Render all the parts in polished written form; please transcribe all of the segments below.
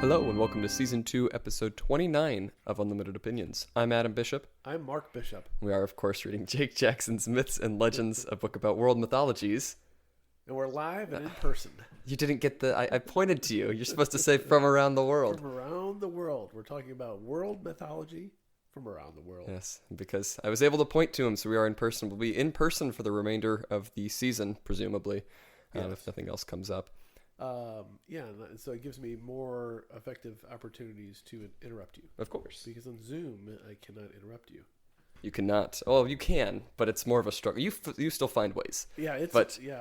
Hello and welcome to Season 2, Episode 29 of Unlimited Opinions. I'm Adam Bishop. I'm Mark Bishop. We are, of course, reading Jake Jackson's Myths and Legends, a book about world mythologies. And we're live and in person. You didn't get the... I pointed to you. You're supposed to say from around the world. From around the world. We're talking about world mythology from around the world. Yes, because I was able to point to him, so we are in person. We'll be in person for the remainder of the season, presumably, if nothing else comes up. And so it gives me more effective opportunities to interrupt you. Of course. Because on Zoom, I cannot interrupt you. You cannot. Oh, you can, but it's more of a struggle. You still find ways. Yeah, I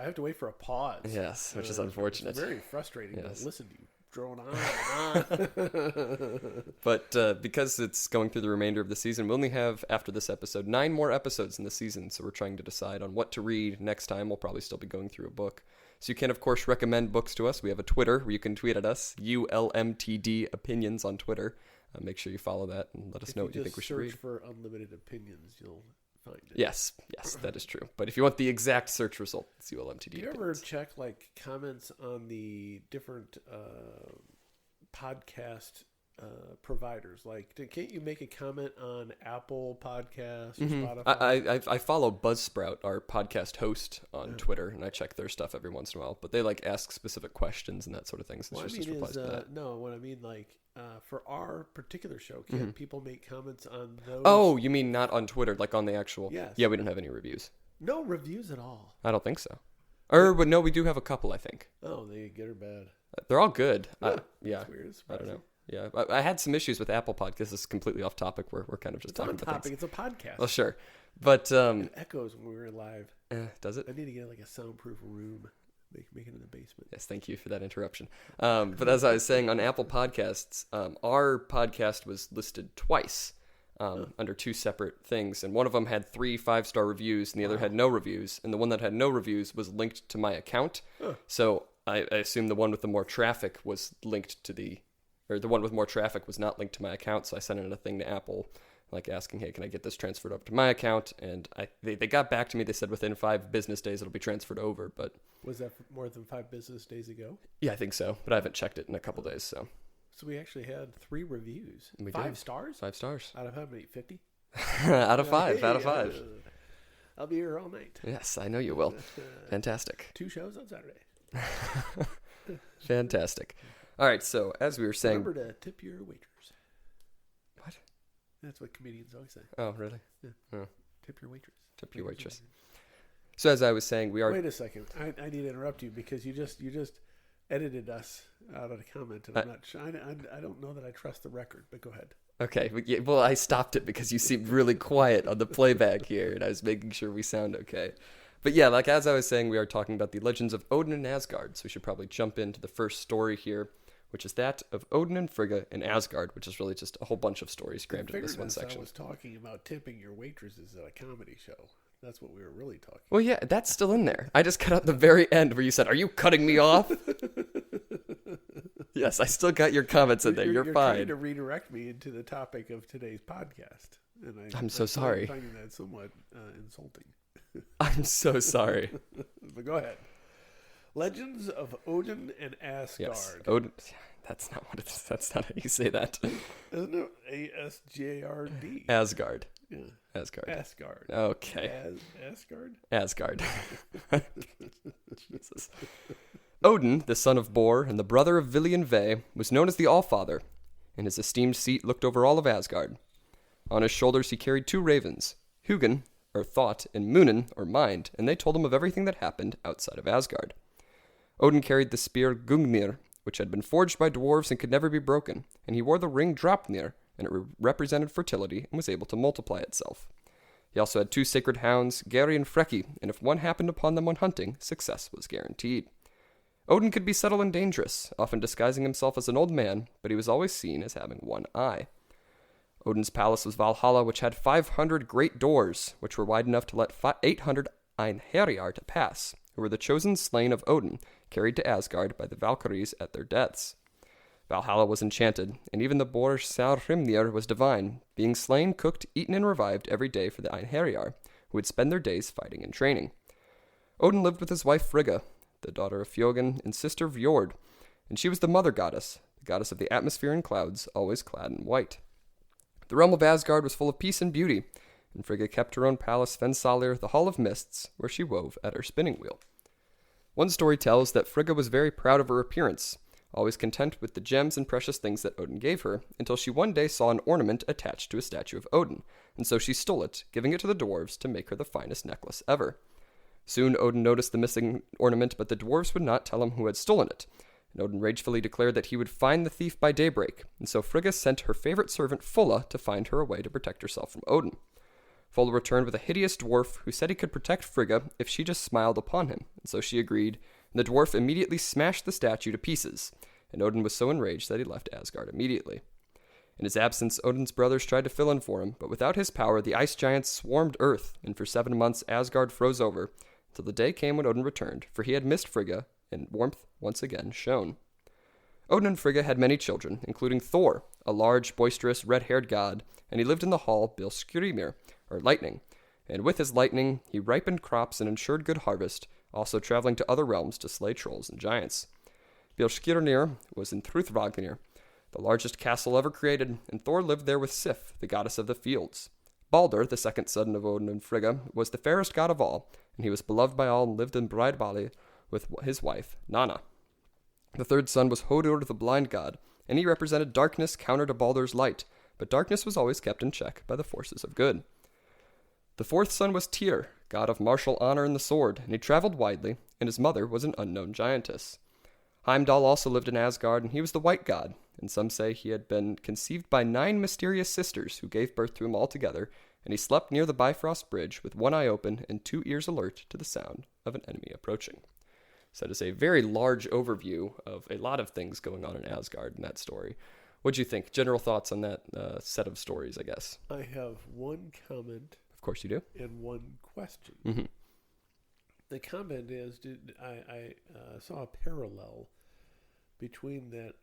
have to wait for a pause. Yes, which is unfortunate. It's very frustrating to listen to you drone on and on. But because it's going through the remainder of the season, we only have, after this episode, 9 more episodes in the season, so we're trying to decide on what to read next time. We'll probably still be going through a book. So you can, of course, recommend books to us. We have a Twitter where you can tweet at us, ULMTD Opinions on Twitter. Make sure you follow that and let us know what you think we should read. If you just search for Unlimited Opinions, you'll find it. Yes, that is true. But if you want the exact search result, it's ULMTD Do you Opinions. ever check comments on the different podcast providers? Can't you make a comment on Apple Podcasts or Spotify? I follow Buzzsprout, our podcast host, on Twitter, and I check their stuff every once in a while. But they ask specific questions and that sort of thing. So just replies to that. No, what I mean, for our particular show, can people make comments on those? Oh, you mean not on Twitter, like on the actual? Yes. Yeah, we don't have any reviews. No reviews at all. I don't think so. But no, we do have a couple, I think. Oh, they good or bad? They're all good. Yeah. That's weird. I don't know. Yeah, I had some issues with Apple Podcasts. This is completely off topic. We're kind of just talking about things. It's a podcast. Well, sure. But it echoes when we're live. Does it? I need to get a soundproof room. Make it in the basement. Yes, thank you for that interruption. But as I was saying, on Apple Podcasts, our podcast was listed twice under 2 separate things. And one of them had 3 5-star reviews and the other had no reviews. And the one that had no reviews was linked to my account. So I assume the one with the more traffic was linked to the one with more traffic was not linked to my account. So I sent in a thing to Apple asking, hey, can I get this transferred over to my account? And they got back to me. They said within 5 business days it'll be transferred over. But was that more than 5 business days ago? Yeah, I think so. But I haven't checked it in a couple days. So we actually had 3 reviews. We 5 did. stars? 5 stars. Out of how many? 50? Out of 5. Out of 5. I'll be here all night. Yes, I know you will. Fantastic. 2 shows on Saturday. Fantastic. All right, so as we were saying... Remember to tip your waitress. What? That's what comedians always say. Oh, really? Yeah. Oh. Tip your waitress. Tip your waitress. So as I was saying, we are... Wait a second. I need to interrupt you because you just edited us out of the comment, and I'm not sure. I don't know that I trust the record, but go ahead. Okay. Well, I stopped it because you seemed really quiet on the playback here, and I was making sure we sound okay. But yeah, as I was saying, we are talking about the legends of Odin and Asgard, so we should probably jump into the first story here, which is that of Odin and Frigga in Asgard, which is really just a whole bunch of stories crammed into this one section. I was talking about tipping your waitresses at a comedy show. That's what we were really talking about. Well, yeah, that's still in there. I just cut out the very end where you said, are you cutting me off? Yes, I still got your comments in there. You're fine. You're trying to redirect me into the topic of today's podcast. And I'm so sorry. I'm finding that somewhat insulting. I'm so sorry. But go ahead. Legends of Odin and Asgard. Yes, Odin. That's not what it's. That's not how you say that. Isn't it Asgard? Asgard. Yeah. Asgard. Okay. Asgard. Jesus. Odin, the son of Bor and the brother of Vili and Ve, was known as the Allfather, and his esteemed seat looked over all of Asgard. On his shoulders he carried 2 ravens, Hugin, or thought, and Munin, or mind, and they told him of everything that happened outside of Asgard. Odin carried the spear Gungnir, which had been forged by dwarves and could never be broken, and he wore the ring Draupnir, and it represented fertility and was able to multiply itself. He also had 2 sacred hounds, Geri and Freki, and if one happened upon them when hunting, success was guaranteed. Odin could be subtle and dangerous, often disguising himself as an old man, but he was always seen as having one eye. Odin's palace was Valhalla, which had 500 great doors, which were wide enough to let 800 Einherjar to pass, who were the chosen slain of Odin, carried to Asgard by the Valkyries at their deaths. Valhalla was enchanted, and even the boar Saurhrimnir was divine, being slain, cooked, eaten, and revived every day for the Einherjar, who would spend their days fighting and training. Odin lived with his wife Frigga, the daughter of Fjogin and sister of Jord, and she was the mother goddess, the goddess of the atmosphere and clouds, always clad in white. The realm of Asgard was full of peace and beauty, and Frigga kept her own palace Fensalir, the Hall of Mists, where she wove at her spinning wheel. One story tells that Frigga was very proud of her appearance, always content with the gems and precious things that Odin gave her, until she one day saw an ornament attached to a statue of Odin, and so she stole it, giving it to the dwarves to make her the finest necklace ever. Soon Odin noticed the missing ornament, but the dwarves would not tell him who had stolen it, and Odin ragefully declared that he would find the thief by daybreak, and so Frigga sent her favorite servant Fulla to find her a way to protect herself from Odin. Fulla returned with a hideous dwarf who said he could protect Frigga if she just smiled upon him, and so she agreed, and the dwarf immediately smashed the statue to pieces, and Odin was so enraged that he left Asgard immediately. In his absence, Odin's brothers tried to fill in for him, but without his power, the ice giants swarmed Earth, and for 7 months Asgard froze over, until the day came when Odin returned, for he had missed Frigga, and warmth once again shone. Odin and Frigga had many children, including Thor, a large, boisterous, red-haired god, and he lived in the hall Bilskirmir, or lightning, and with his lightning he ripened crops and ensured good harvest, also traveling to other realms to slay trolls and giants. Bilskirmir was in Thrudvaglir, the largest castle ever created, and Thor lived there with Sif, the goddess of the fields. Balder, the second son of Odin and Frigga, was the fairest god of all, and he was beloved by all and lived in Breidabali with his wife, Nanna. The third son was Hodur, the blind god, and he represented darkness counter to Balder's light, but darkness was always kept in check by the forces of good. The fourth son was Tyr, god of martial honor and the sword, and he traveled widely, and his mother was an unknown giantess. Heimdall also lived in Asgard, and he was the white god, and some say he had been conceived by 9 mysterious sisters who gave birth to him all together, and he slept near the Bifrost Bridge with one eye open and 2 ears alert to the sound of an enemy approaching. So that is a very large overview of a lot of things going on in Asgard in that story. What do you think? General thoughts on that set of stories, I guess. I have one comment. Of course you do. And one question. Mm-hmm. The comment is, I saw a parallel between that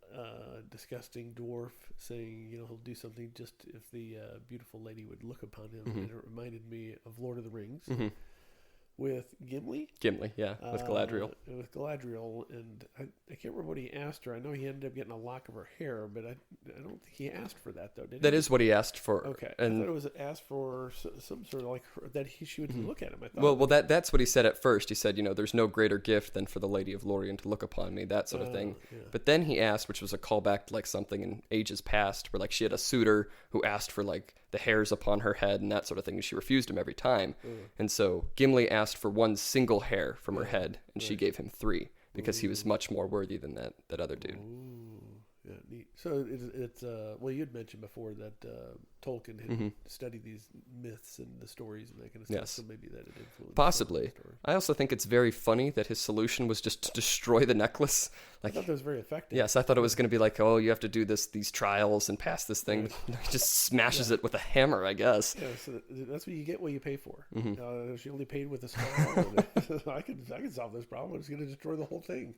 disgusting dwarf saying, he'll do something just if the beautiful lady would look upon him. Mm-hmm. And it reminded me of Lord of the Rings. Mm-hmm. With Gimli. Gimli, yeah, with Galadriel. With Galadriel, and I can't remember what he asked her. I know he ended up getting a lock of her hair, but I don't think he asked for that, though, did he? That is what he asked for. Okay. And I thought it was asked for some sort of that she would look at him. I Well, thought. that's what he said at first. He said, there's no greater gift than for the Lady of Lorien to look upon me, that sort of thing. Yeah. But then he asked, which was a callback to something in ages past, where she had a suitor who asked for the hairs upon her head and that sort of thing, and she refused him every time. And so Gimli asked for one single hair from her head, and she gave him 3 because he was much more worthy than that other dude. Ooh. Yeah, neat. So it's well, you'd mentioned before that Tolkien had studied these myths and the stories and that kind of stuff. Yes. So maybe that it influenced. Possibly. The story. I also think it's very funny that his solution was just to destroy the necklace. I thought that was very effective. Yes, I thought it was going to be you have to do these trials and pass this thing. He just smashes it with a hammer, I guess. Yeah, so that's what you get, what you pay for. She only paid with a smile. I can solve this problem. I'm just going to destroy the whole thing.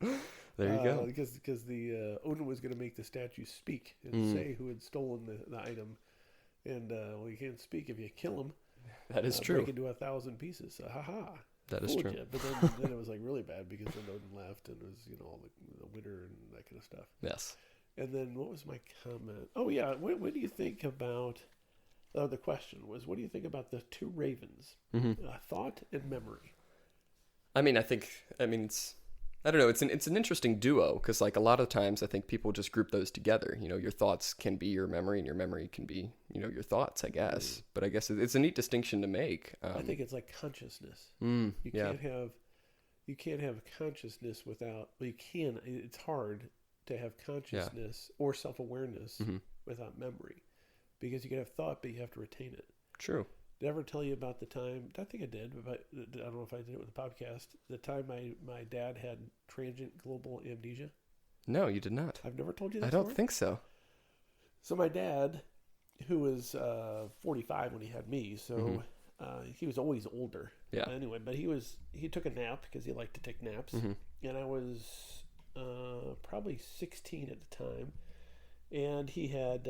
There you go. Because the Odin was going to make the statue speak and say who had stolen the item, and you can't speak if you kill him. That is true. Break into 1,000 pieces. So, that is true. You. But then it was really bad because then Odin left, and it was all the winter and that kind of stuff. Yes. And then what was my comment? Oh yeah, what do you think about? The question was, what do you think about the 2 ravens? Thought and memory. I don't know. It's an interesting duo because a lot of times I think people just group those together. Your thoughts can be your memory, and your memory can be your thoughts, I guess. But I guess it's a neat distinction to make. I think it's like consciousness. You can't have consciousness without. Well, you can. It's hard to have consciousness or self-awareness without memory, because you can have thought, but you have to retain it. True. Did I ever tell you about the time? I think I did, but I don't know if I did it with the podcast. The time my dad had transient global amnesia. No, you did not. I've never told you that. I don't think so. So my dad, who was 45 when he had me, so he was always older. Yeah. Anyway, but he took a nap because he liked to take naps, and I was probably 16 at the time, and he had.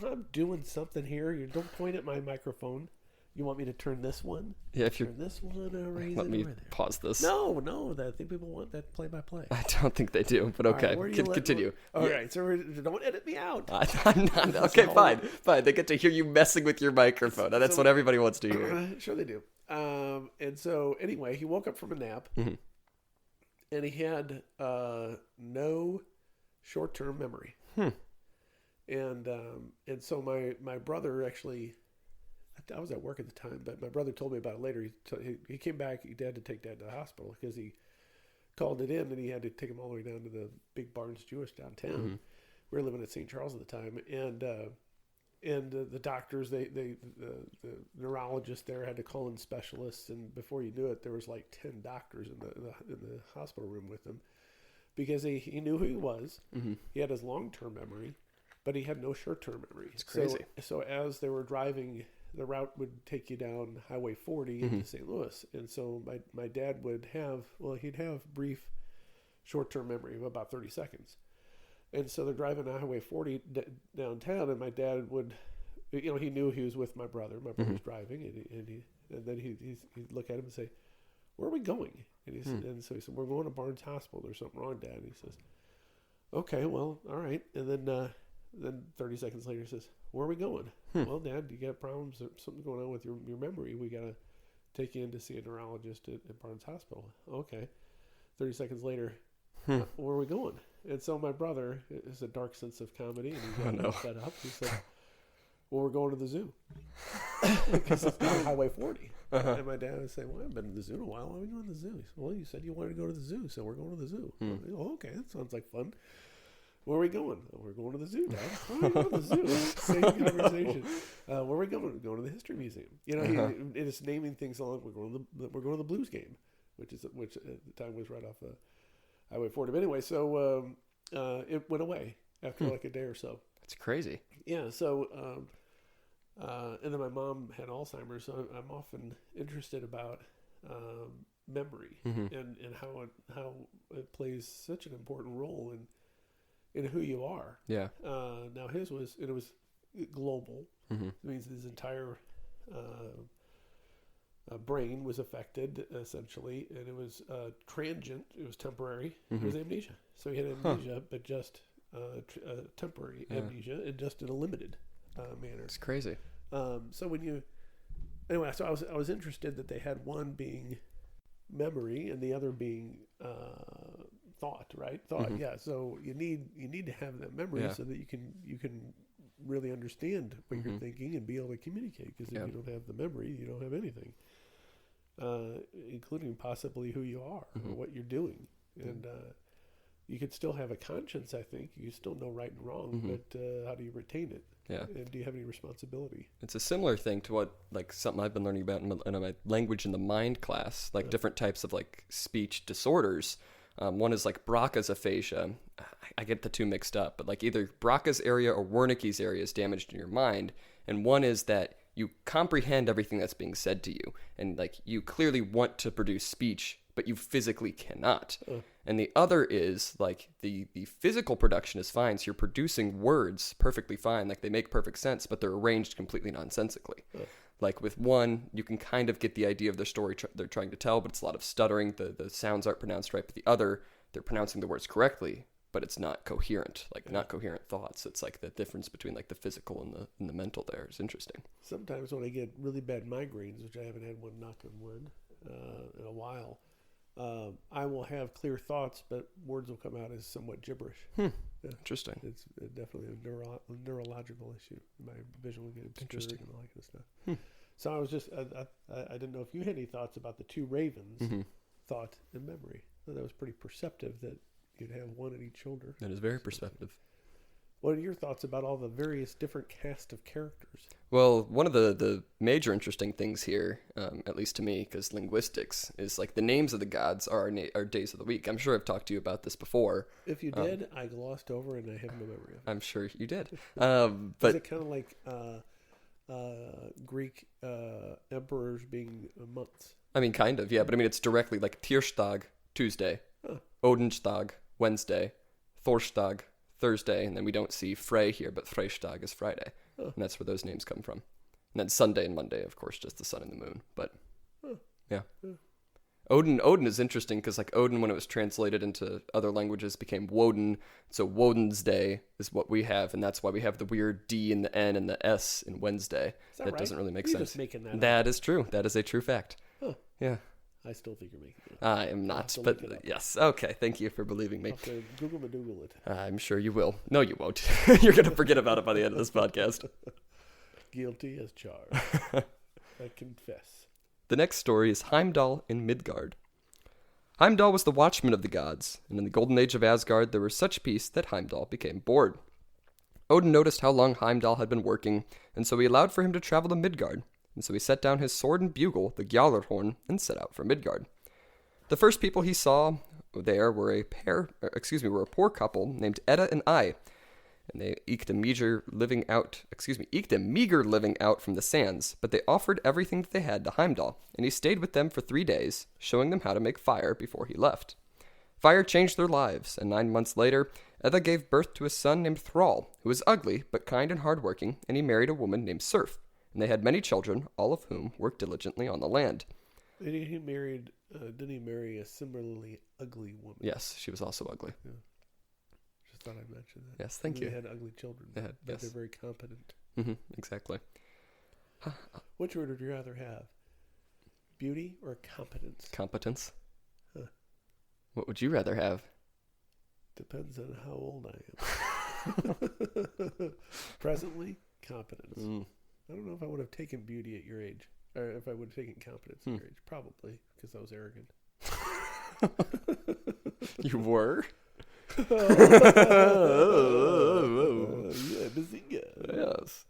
I'm doing something here. You don't point at my microphone. You want me to turn this one? Yeah, if you're... Turn this one or raise Let it me over there? pause this. No, I think people want that play-by-play. I don't think they do, but okay. All right, Continue. All right, so don't edit me out. I'm not... Okay, fine. They get to hear you messing with your microphone. That's what everybody wants to hear. Sure they do. And so, anyway, he woke up from a nap, and he had no short-term memory. And so my brother actually... I was at work at the time, but my brother told me about it later. He came back. He had to take Dad to the hospital because he called it in, and he had to take him all the way down to the big Barnes Jewish downtown. We were living at St. Charles at the time, and the doctors, the neurologist there had to call in specialists, and before you knew it, there was like 10 doctors in the hospital room with him because he knew who he was. He had his long-term memory, but he had no short-term memory. It's crazy. So as they were driving, the route would take you down Highway 40 into St. Louis. And so my dad he'd have brief short-term memory of about 30 seconds. And so they're driving on Highway 40 downtown, and my dad would, he knew he was with my brother. My brother was driving, and then he'd look at him and say, "Where are we going?" And so he said, "We're going to Barnes Hospital. There's something wrong, Dad." And he says, "Okay, well, all right." And then 30 seconds later, he says, "Where are we going?" "Well, Dad, you got problems, something going on with your memory. We got to take you in to see a neurologist at Barnes Hospital." "Okay." 30 seconds later, "Where are we going?" And so my brother is a dark sense of comedy, and he got set up. He said, "Well, we're going to the zoo." Because it's not Highway 40. And my dad would say, "Well, I haven't been to the zoo in a while. Why are we going to the zoo?" He said, "Well, you said you wanted to go to the zoo, so we're going to the zoo." "Oh, okay, that sounds like fun. Where are we going?" "Oh, we're going to the zoo, Dad." "Why are we going to the zoo?" Same conversation. "Where are we going?" "We're going to the History Museum." It is naming things along. We're going to the Blues game, which at the time was right off Highway 40. But anyway, so it went away after like a day or so. That's crazy. Yeah. So and then my mom had Alzheimer's, so I'm often interested about memory and how it plays such an important role in who you are. Yeah. Now his was global. It means his entire brain was affected essentially, and it was transient. It was temporary. It was amnesia. So he had amnesia, but just temporary amnesia, and just in a limited manner. It's crazy. So I was interested that they had one being memory and the other being thought, right? Thought, yeah. So you need to have that memory so that you can really understand what you're thinking and be able to communicate. Because if you don't have the memory, you don't have anything, including possibly who you are or what you're doing. And you could still have a conscience. I think you still know right and wrong, but how do you retain it? Yeah. And do you have any responsibility? It's a similar thing to what, like, something I've been learning about in my language in the mind class, like different types of like speech disorders. One is like Broca's aphasia. I get the two mixed up, but like either Broca's area or Wernicke's area is damaged in your mind. And one is that you comprehend everything that's being said to you. And like you clearly want to produce speech, but you physically cannot. And the other is like the physical production is fine. So you're producing words perfectly fine. Like they make perfect sense, but they're arranged completely nonsensically. Like with one, you can kind of get the idea of the story they're trying to tell, but it's a lot of stuttering. The sounds aren't pronounced right. But the other, they're pronouncing the words correctly, but it's not coherent, like not coherent thoughts. It's like the difference between like the physical and the mental there is interesting. Sometimes when I get really bad migraines, which I haven't had one, knock on wood, in a while, I will have clear thoughts, but words will come out as somewhat gibberish. Interesting. It's definitely a neurological issue. My vision will get obscured and all that kind of stuff. So I was just, I didn't know if you had any thoughts about the two ravens, thought and memory. So that was pretty perceptive that you'd have one at each shoulder. That is very perceptive. What are your thoughts about all the various different cast of characters? Well, one of the major interesting things here, at least to me, because linguistics, is like the names of the gods are our days of the week. I'm sure I've talked to you about this before. If you did, I glossed over and I have no memory of it. I'm sure you did. Is it kind of like Greek emperors being months? I mean, kind of, yeah. But I mean, it's directly like Tirstag, Tuesday, Odinstag, Wednesday, Thorstag, Thursday, and then we don't see Frey here, but Freystag is Friday. And that's where those names come from. And then Sunday and Monday, of course, just the sun and the moon. But yeah. Odin is interesting because like Odin, when it was translated into other languages, became Woden. So Woden's Day is what we have, and that's why we have the weird D and the N and the S in Wednesday. That right? Doesn't really make sense. Just making that That up. Is true. That is a true fact. Huh. Yeah. I still think you're making it up. I am not, but yes. Okay, thank you for believing me. Okay, Google it. I'm sure you will. No, you won't. You're going to forget about it by the end of this podcast. Guilty as charged. I confess. The next story is Heimdall in Midgard. Heimdall was the watchman of the gods, and in the golden age of Asgard there was such peace that Heimdall became bored. Odin noticed how long Heimdall had been working, and so he allowed for him to travel to Midgard, and so he set down his sword and bugle, the Gjallarhorn, and set out for Midgard. The first people he saw there were a poor couple named Edda and I, and they eked a meager living out from the sands, but they offered everything that they had to Heimdall, and he stayed with them for 3 days, showing them how to make fire before he left. Fire changed their lives, and 9 months later, Edda gave birth to a son named Thrall, who was ugly but kind and hardworking, and he married a woman named Surf, and they had many children, all of whom worked diligently on the land. Didn't he marry a similarly ugly woman? Yes, she was also ugly. Yeah. Just thought I'd mention that. Yes, thank you. They had ugly children, but they're very competent. Mm-hmm, exactly. Which word would you rather have? Beauty or competence? Competence. Huh. What would you rather have? Depends on how old I am. Presently, competence. I don't know if I would have taken beauty at your age, or if I would have taken competence at your age. Probably, because I was arrogant. You were? Yes.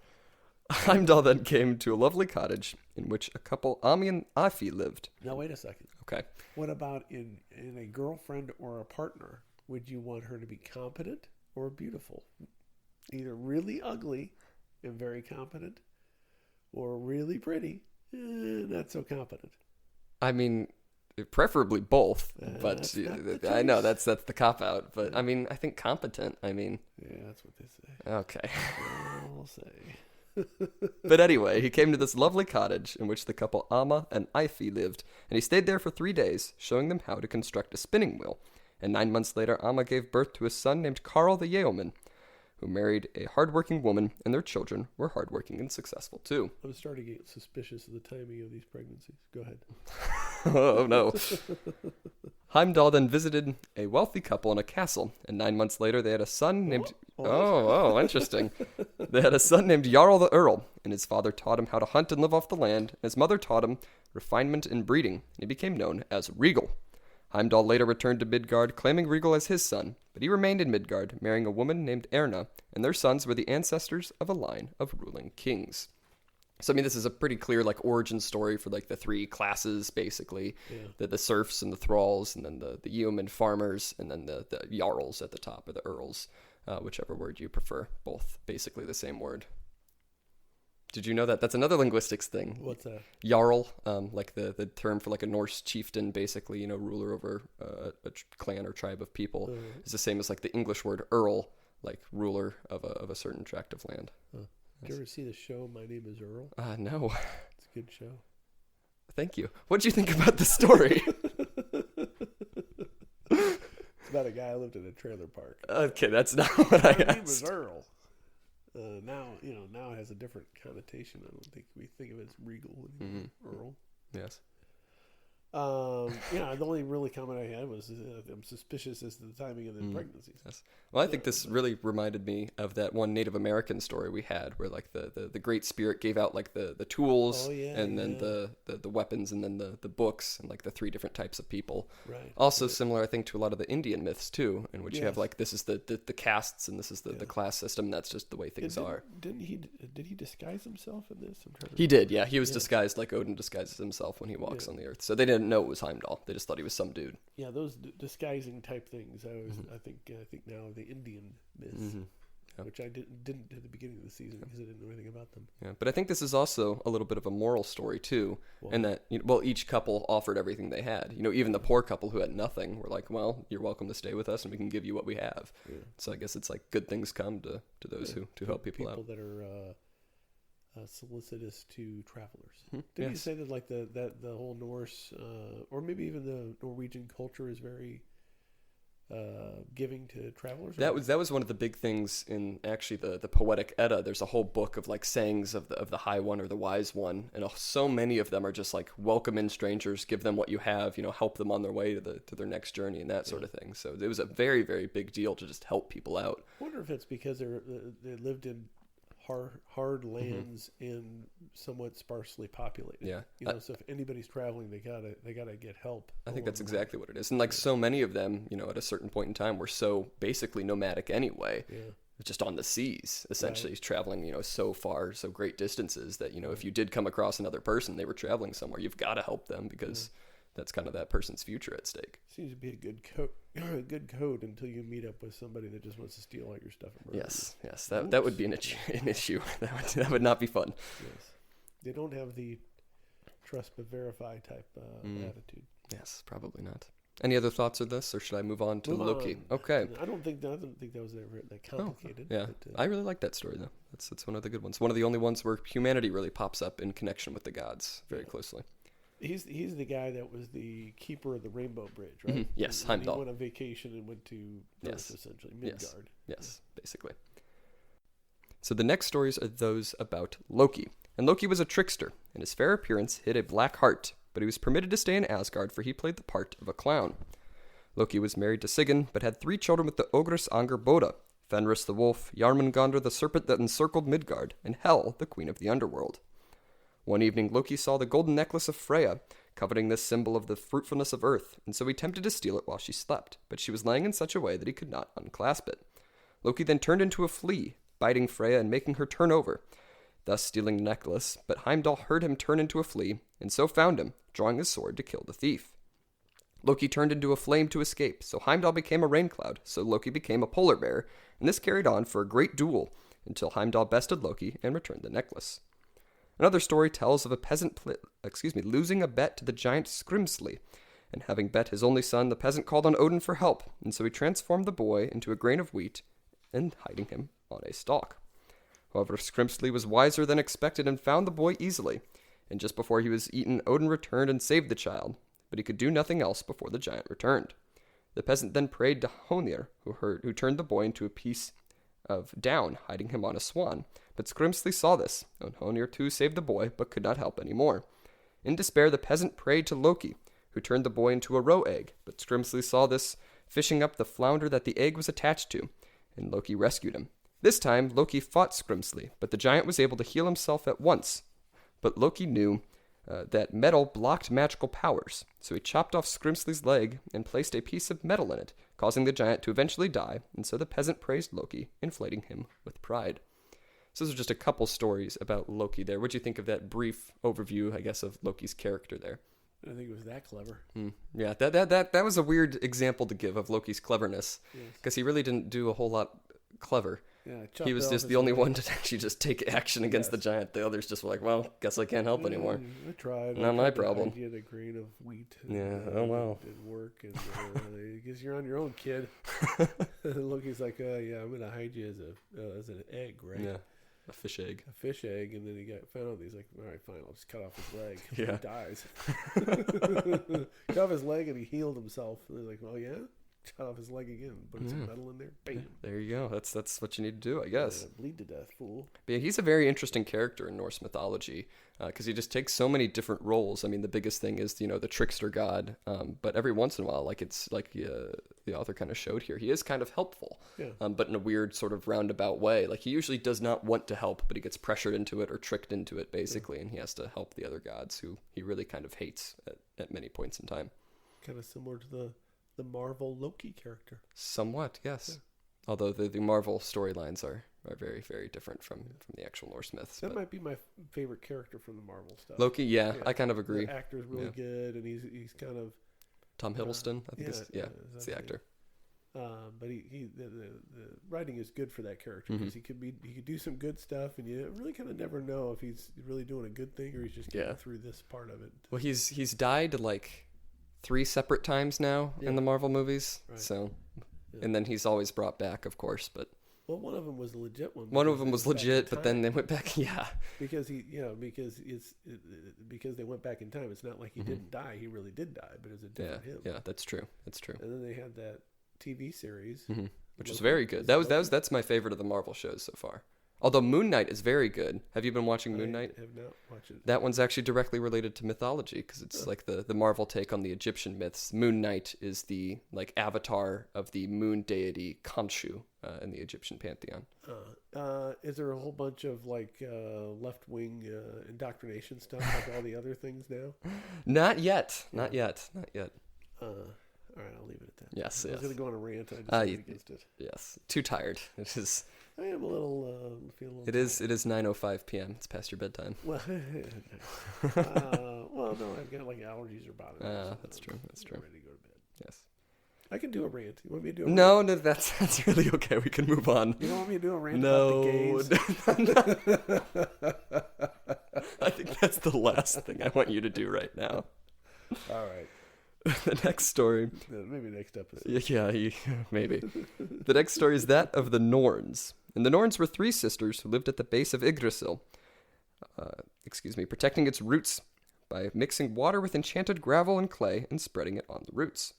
Heimdall then came to a lovely cottage in which a couple, Ami and Afi, lived. Now, wait a second. Okay. What about in a girlfriend or a partner? Would you want her to be competent or beautiful? Either really ugly and very competent, or really pretty, not so competent. I mean, preferably both, but I know that's the cop-out. But, I mean, I think competent, Yeah, that's what they say. Okay. We'll say. But anyway, he came to this lovely cottage in which the couple Amma and Ifi lived, and he stayed there for 3 days, showing them how to construct a spinning wheel. And 9 months later, Amma gave birth to a son named Karl the Yeoman, who married a hardworking woman, and their children were hardworking and successful too. I'm starting to get suspicious of the timing of these pregnancies. Go ahead. Oh, no. Heimdall then visited a wealthy couple in a castle, and 9 months later they had a son named... Oh, interesting. They had a son named Jarl the Earl, and his father taught him how to hunt and live off the land, and his mother taught him refinement in breeding, and he became known as Regal. Heimdall later returned to Midgard, claiming Regal as his son, but he remained in Midgard, marrying a woman named Erna, and their sons were the ancestors of a line of ruling kings. So, I mean, this is a pretty clear, origin story for, the three classes, basically. Yeah. The serfs and the thralls, and then the yeoman farmers, and then the jarls at the top, or the earls, whichever word you prefer. Both basically the same word. Did you know that? That's another linguistics thing. What's that? Jarl, the term for a Norse chieftain, basically, ruler over a clan or tribe of people, is the same as the English word earl, ruler of a certain tract of land. Did you ever see the show My Name is Earl? No. It's a good show. Thank you. What did you think about the story? It's about a guy who lived in a trailer park. Okay, that's not what I asked. My name is Earl. Now it has a different connotation. I don't think we think of it as regal anymore. Earl. Yes. The only really comment I had was I'm suspicious as to the timing of the pregnancies. Yes. Well, I think this really reminded me of that one Native American story we had, where the Great Spirit gave out the tools, and then the weapons, and then the books, and the three different types of people. Right. Also similar, I think, to a lot of the Indian myths too, in which you have this is the castes, and this is the class system. That's just the way things are. Did he disguise himself in this? He did. Yeah, he was disguised like Odin disguises himself when he walks on the earth. So they didn't know it was Heimdall. They just thought he was some dude. Yeah, those disguising type things. I think now the Indian myths, which I didn't at the beginning of the season because I didn't know anything about them. Yeah, but I think this is also a little bit of a moral story too, and that each couple offered everything they had. Even the poor couple who had nothing were like, "Well, you're welcome to stay with us, and we can give you what we have." Yeah. So I guess it's good things come to those who help people out. People that are solicitous to travelers. Yes. You say that like the whole Norse or maybe even the Norwegian culture is very giving to travelers? That was one of the big things in actually the Poetic Edda. There's a whole book of like sayings of the High One or the Wise One, and so many of them are just like welcome in strangers, give them what you have, help them on their way to their next journey and that sort of thing. So it was a very, very big deal to just help people out. I wonder if it's because they lived in hard lands and somewhat sparsely populated. Yeah. So if anybody's traveling, they gotta get help. I think that's exactly what it is. And like so many of them, at a certain point in time were so basically nomadic anyway. Yeah. Just on the seas, essentially, traveling, so far, so great distances that, if you did come across another person, they were traveling somewhere, you've got to help them because that's kind of that person's future at stake. Seems to be a good code until you meet up with somebody that just wants to steal all your stuff and murder you. Yes, that would be an issue. That would not be fun. Yes, they don't have the trust but verify type attitude. Yes, probably not. Any other thoughts of this, or should I move on to Loki? Okay. I don't think that was ever that complicated. Yeah, I really like that story though. That's one of the good ones. One of the only ones where humanity really pops up in connection with the gods very closely. He's the guy that was the keeper of the Rainbow Bridge, right? Mm-hmm. Yes, Heimdall. Heimdall. He went on vacation and went to Earth, essentially, Midgard. Yes, basically. So the next stories are those about Loki. And Loki was a trickster, and his fair appearance hid a black heart, but he was permitted to stay in Asgard, for he played the part of a clown. Loki was married to Sigyn, but had 3 children with the ogress Angerboda, Fenris the wolf, Jarmungandr the serpent that encircled Midgard, and Hel, the queen of the underworld. One evening, Loki saw the golden necklace of Freya, coveting this symbol of the fruitfulness of earth, and so he attempted to steal it while she slept, but she was lying in such a way that he could not unclasp it. Loki then turned into a flea, biting Freya and making her turn over, thus stealing the necklace, but Heimdall heard him turn into a flea, and so found him, drawing his sword to kill the thief. Loki turned into a flame to escape, so Heimdall became a rain cloud, so Loki became a polar bear, and this carried on for a great duel, until Heimdall bested Loki and returned the necklace. Another story tells of a peasant losing a bet to the giant Skrimsli, and having bet his only son, the peasant called on Odin for help, and so he transformed the boy into a grain of wheat and hiding him on a stalk. However, Skrimsli was wiser than expected and found the boy easily, and just before he was eaten, Odin returned and saved the child, but he could do nothing else before the giant returned. The peasant then prayed to Honir, who turned the boy into a piece of down, hiding him on a swan. But Skrimsli saw this, and Honir too saved the boy, but could not help any more. In despair, the peasant prayed to Loki, who turned the boy into a roe egg, but Skrimsli saw this, fishing up the flounder that the egg was attached to, and Loki rescued him. This time, Loki fought Skrimsli, but the giant was able to heal himself at once. But Loki knew that metal blocked magical powers, so he chopped off Skrimsli's leg and placed a piece of metal in it, causing the giant to eventually die, and so the peasant praised Loki, inflating him with pride. So those are just a couple stories about Loki there. What do you think of that brief overview, I guess, of Loki's character there? I think it was that clever. Yeah, that was a weird example to give of Loki's cleverness, because he really didn't do a whole lot clever. Yeah, he was just the only one to actually just take action against the giant. The others just were like, well, guess I can't help anymore. I tried. Not my problem. I had a grain of wheat. Oh wow. Didn't work. And I guess you're on your own, kid. Loki's like, yeah, I'm going to hide you as an egg, right? Yeah, a fish egg. A fish egg, and then he got found. He's like, all right, fine, I'll just cut off his leg. Yeah. He dies. Cut off his leg, and he healed himself. And they're like, oh, yeah? Cut off his leg again, put some metal in there, bam. There you go. That's what you need to do, I guess. Bleed to death, fool. But yeah, he's a very interesting character in Norse mythology because he just takes so many different roles. I mean, the biggest thing is the trickster god, but every once in a while, like it's like the author kind of showed here, he is kind of helpful, but in a weird sort of roundabout way. Like he usually does not want to help, but he gets pressured into it or tricked into it, basically, and he has to help the other gods who he really kind of hates at many points in time. Kind of similar to the Marvel Loki character. Somewhat, yes. Yeah. Although the Marvel storylines are very, very different from the actual Norse myths. That might be my favorite character from the Marvel stuff. Loki, yeah, I kind of agree. The actor's really good, and he's kind of... Tom Hiddleston, I think is the actor. But the writing is good for that character because he could do some good stuff, and you really kind of never know if he's really doing a good thing or he's just getting through this part of it. Well, he's died like 3 separate times now in the Marvel movies. Right. So, and then he's always brought back, of course, but Well, one of them was a legit one. One of them was legit, but then they went back. Yeah, because because they went back in time. It's not like he didn't die. He really did die, but it was a different him. Yeah, that's true. That's true. And then they had that TV series, which was very good. That's my favorite of the Marvel shows so far. Although Moon Knight is very good. Have you been watching Moon Knight? I have not watched it. That one's actually directly related to mythology because it's like the Marvel take on the Egyptian myths. Moon Knight is the like avatar of the moon deity Khonshu in the Egyptian pantheon. Is there a whole bunch of like left-wing indoctrination stuff like all the other things now? Not yet. Not yet. All right, I'll leave it at that. Yes. I was going to go on a rant. I decided against it. Yes. Too tired. It is. I am a little. It is 9:05 p.m. It's past your bedtime. Well, no, I've got like allergies or bothering me. That's true. I'm ready to go to bed. Yes. I can do a rant. You want me to do a rant? No, that's really okay. We can move on. You don't want me to do a rant about the gays? I think that's the last thing I want you to do right now. All right. The next story. Maybe next episode. Yeah, maybe. The next story is that of the Norns. And the Norns were 3 sisters who lived at the base of Yggdrasil, protecting its roots by mixing water with enchanted gravel and clay and spreading it on the roots.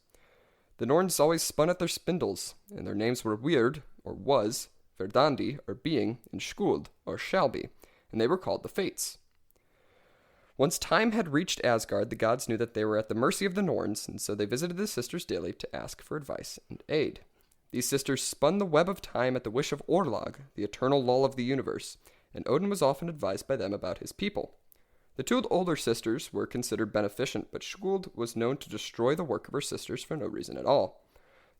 The Norns always spun at their spindles, and their names were Weird, or was, Verdandi, or being, and Skuld, or shall be, and they were called the Fates. Once time had reached Asgard, the gods knew that they were at the mercy of the Norns, and so they visited the sisters daily to ask for advice and aid. These sisters spun the web of time at the wish of Orlog, the eternal lull of the universe, and Odin was often advised by them about his people. The 2 older sisters were considered beneficent, but Skuld was known to destroy the work of her sisters for no reason at all.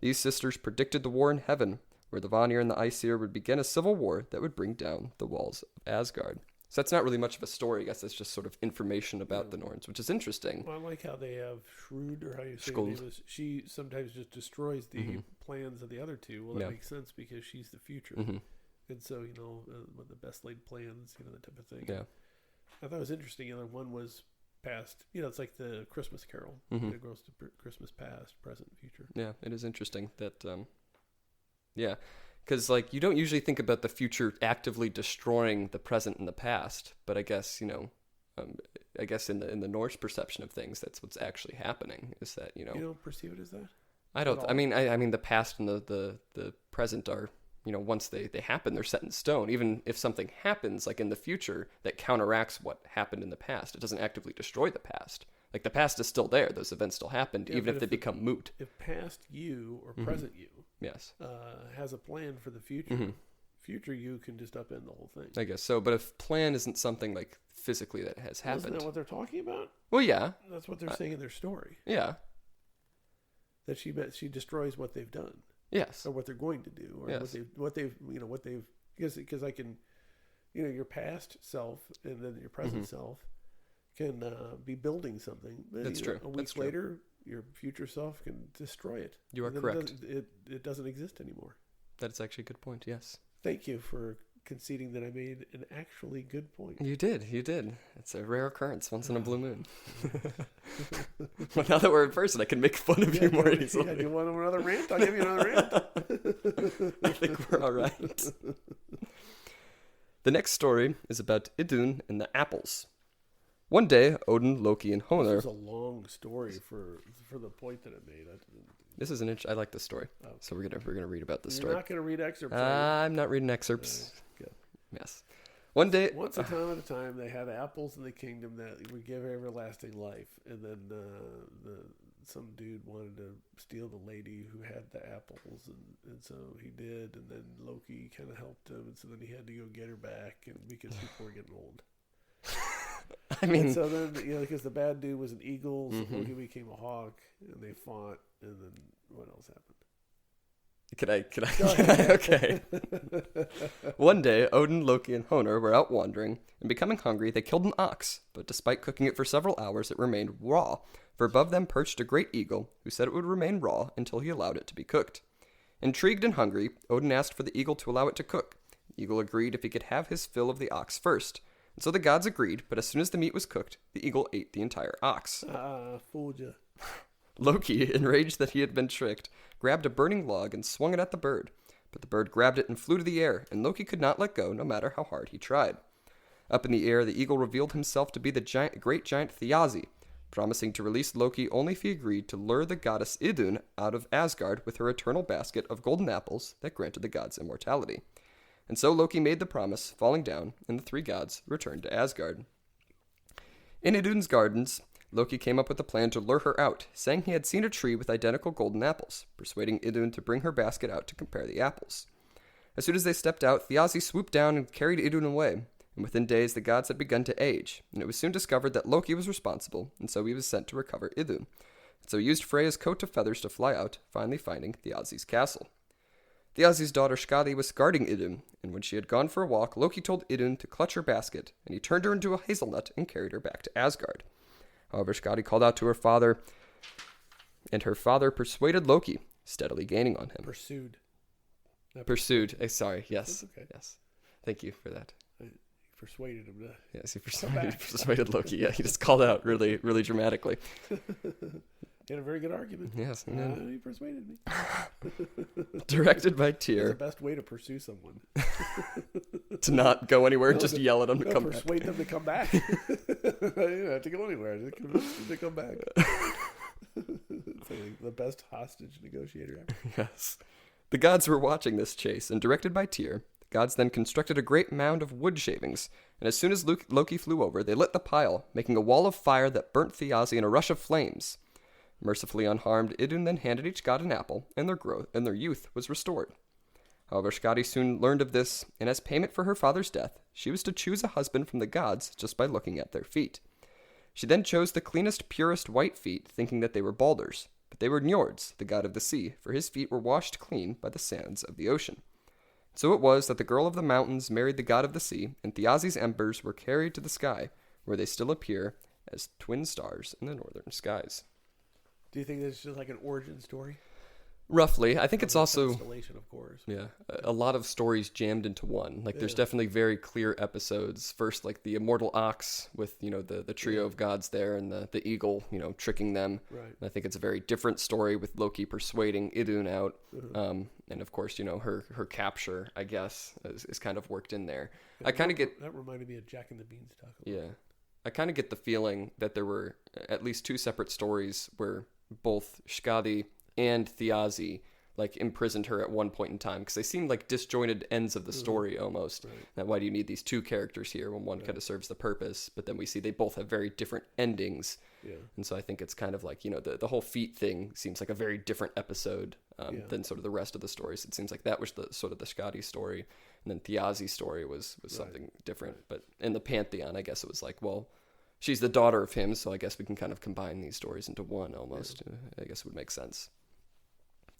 These sisters predicted the war in heaven, where the Vanir and the Aesir would begin a civil war that would bring down the walls of Asgard. So that's not really much of a story. I guess that's just sort of information about the Norns, which is interesting. Well, I like how they have Shrewd, or how you say Skuld. it. She sometimes just destroys the plans of the other 2. Well, that makes sense because she's the future. And so, with the best laid plans, that type of thing. Yeah. I thought it was interesting. One was past, it's like the Christmas Carol. It goes to Christmas past, present, future. Yeah, it is interesting that, because, like, you don't usually think about the future actively destroying the present and the past, but I guess, in the Norse perception of things, that's what's actually happening, is that, You don't perceive it as that? I don't, I mean, the past and the present are, once they happen, they're set in stone. Even if something happens, like, in the future that counteracts what happened in the past, it doesn't actively destroy the past. Like, the past is still there. Those events still happened, even if they become moot. If past you or present you has a plan for the future, future you can just upend the whole thing. I guess so. But if plan isn't something, like, physically that has happened. Isn't that what they're talking about? Well, yeah. That's what they're saying in their story. Yeah. That she destroys what they've done. Yes. Or what they're going to do. Or what they've because I can, your past self and then your present self can be building something. That's true. A week later, your future self can destroy it. You are correct. It doesn't exist anymore. That's actually a good point, yes. Thank you for conceding that I made an actually good point. You did. It's a rare occurrence, once in a blue moon. Well, now that we're in person, I can make fun of you more easily. Yeah, do you want another rant? I'll give you another rant. I think we're all right. The next story is about Idun and the apples. One day, Odin, Loki, and Honor... This is a long story for the point that it made. This is I like this story. Okay. So we're gonna read about this story. You're not gonna read excerpts. I'm not reading excerpts. Good. Yes. One day, once a time at a time, they had apples in the kingdom that would give everlasting life, and then some dude wanted to steal the lady who had the apples, and so he did, and then Loki kind of helped him, and so then he had to go get her back, and because people were getting old. I mean, and so then because the bad dude was an eagle, so Loki became a hawk, and they fought, and then what else happened? Can I? Okay. One day, Odin, Loki, and Honor were out wandering, and becoming hungry, they killed an ox, but despite cooking it for several hours, it remained raw, for above them perched a great eagle, who said it would remain raw until he allowed it to be cooked. Intrigued and hungry, Odin asked for the eagle to allow it to cook. The eagle agreed if he could have his fill of the ox first, and so the gods agreed, but as soon as the meat was cooked, the eagle ate the entire ox. Fooled you. Loki, enraged that he had been tricked, grabbed a burning log and swung it at the bird. but the bird grabbed it and flew to the air, and Loki could not let go no matter how hard he tried. Up in the air, the eagle revealed himself to be the great giant Thiazi, promising to release Loki only if he agreed to lure the goddess Idun out of Asgard with her eternal basket of golden apples that granted the gods immortality. And so Loki made the promise, falling down, and the three gods returned to Asgard. In Idun's gardens, Loki came up with a plan to lure her out, saying he had seen a tree with identical golden apples, persuading Idun to bring her basket out to compare the apples. As soon as they stepped out, Thiazi swooped down and carried Idun away, and within days the gods had begun to age, and it was soon discovered that Loki was responsible, and so he was sent to recover Idun. And so he used Freya's coat of feathers to fly out, finally finding Thiazi's castle. Thiazi's daughter Skadi was guarding Idun, and when she had gone for a walk, Loki told Idun to clutch her basket, and he turned her into a hazelnut and carried her back to Asgard. However, Skadi called out to her father, and her father persuaded Loki, steadily gaining on him. Pursued. Pursued. Sorry, yes. Okay. Yes. Thank you for that. Persuaded him to. Yes, he persuaded Loki. Yeah, he just called out really, really dramatically. He had a very good argument. Yes. He persuaded me. Directed by Tyr. That's the best way to pursue someone. To not go anywhere and just yell at them to come back. Persuade them to come back. You don't have to go anywhere. Just convince them to come back. It's like the best hostage negotiator ever. Yes. The gods were watching this chase, and directed by Tyr, the gods then constructed a great mound of wood shavings, and as soon as Loki flew over, they lit the pile, making a wall of fire that burnt Thiazi in a rush of flames. Mercifully unharmed, Idun then handed each god an apple, and their youth was restored. However, Skadi soon learned of this, and as payment for her father's death, she was to choose a husband from the gods just by looking at their feet. She then chose the cleanest, purest white feet, thinking that they were Baldur's, but they were Njord's, the god of the sea, for his feet were washed clean by the sands of the ocean. So it was that the girl of the mountains married the god of the sea, and Thiazi's embers were carried to the sky, where they still appear as twin stars in the northern skies. Do you think this is just like an origin story? Roughly. I think it's also... Constellation, of course. Yeah. A lot of stories jammed into one. Like, there's definitely very clear episodes. First, like, the immortal ox with, the trio of gods there and the eagle, tricking them. Right. And I think it's a very different story with Loki persuading Idun out. And, of course, her capture, I guess, is kind of worked in there. Yeah, I kind of get... That reminded me of Jack and the Beanstalk. Yeah. I kind of get the feeling that there were at least two separate stories where both Skadi and Thiazi imprisoned her at one point in time, because they seem like disjointed ends of the story almost. Right. Now, why do you need these two characters here when one kind of serves the purpose? But then we see they both have very different endings. Yeah. And so I think it's kind of like, the whole feet thing seems like a very different episode than sort of the rest of the stories. It seems like that was the sort of the Skadi story, and then Thiazi's story was something different. But in the pantheon, I guess it was like, well, she's the daughter of him, so I guess we can kind of combine these stories into one almost. Yeah. I guess it would make sense.